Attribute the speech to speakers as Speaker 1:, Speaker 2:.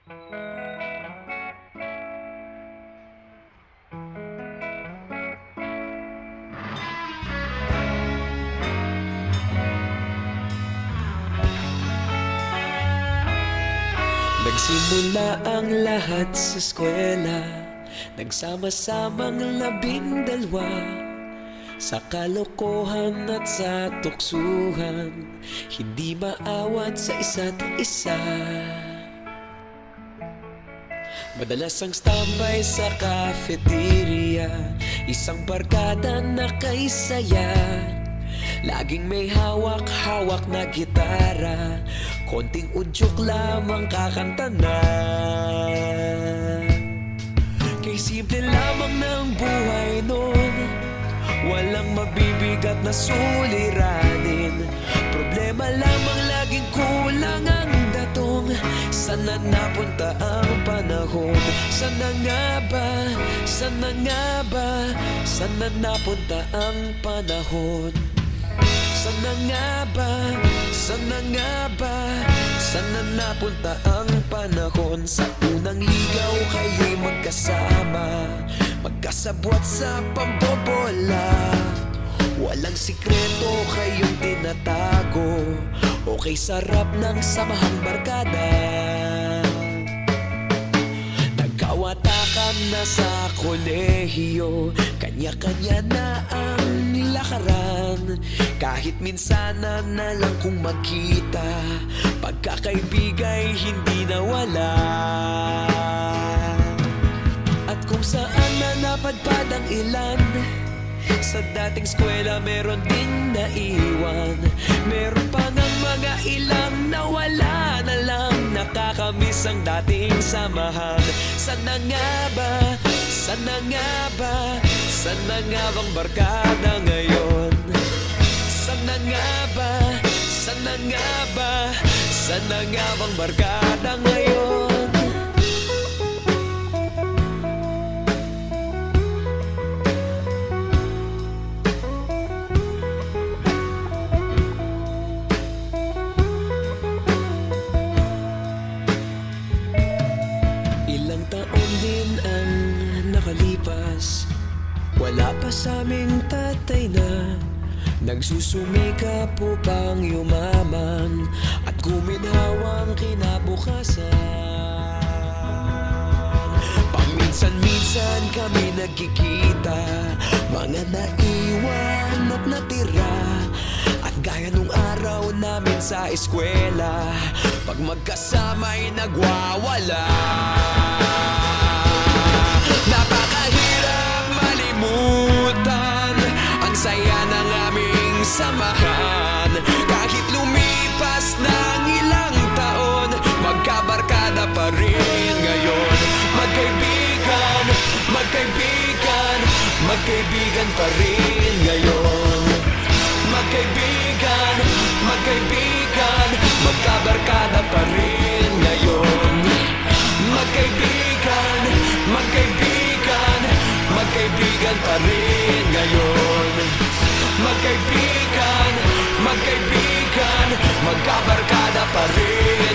Speaker 1: Nagsimula ang lahat sa eskwela, nagsama-samang 12 sa kalokohan at sa tuksuhan, hindi maawat sa isa't isa. Madalas ang standby sa cafeteria, isang barkada na kay saya. Laging may hawak-hawak na gitara, konting udyok lamang kakanta na. Kay simple lamang ng buhay nun, walang mabibigat na suliranin. Problema lamang laging kulang ang datong. Sana napunta ang panahon? Sana nga ba? Sana nga ba? Sana napunta ang panahon? Sana nga ba? Sana nga ba? Sana napunta ang panahon? Sa unang ligaw kayo'y magkasama, magkasabwat sa pambobola. Walang sikreto kayong tinatago, okay sarap ng samahang barkada. Nagkawatakan na sa kolehiyo, kanya-kanya na ang lakaran. Kahit minsan na lang kung magkita, pagkakaibigay hindi nawala. At kung saan na napadpad ang ilan, sa dating eskwela meron ding naiwan. Meron pa ng mga ilang nawala na lang, nakakamiss ang dating samahan. Sana nga ba? Sana nga ba? Sana nga bang barkada ngayon? Sana nga ba? Sana nga ba? Sana nga bang barkada ngayon? Ilang taon din ang nakalipas, wala pa sa aming tatay na nagsusumikap upang yumaman at guminhawang kinabukasan. Paminsan-minsan kami nagkikita, mga naiwan at natira. At gaya nung araw namin sa eskwela, pag magkasama'y nagwawala. Napakahirap malimutan ang saya ng aming samahan. Kahit lumipas ng ilang taon, magkabarkada pa rin ngayon. Magkaibigan, magkaibigan, magkaibigan pa rin ngayon. Magkaibigan, magkaibigan, magkabarkada pa rin ngayon. Magkaibigan, magkaibigan, magkaibigan pa rin ngayon. Magkaibigan, magkaibigan, magkabarkada pa rin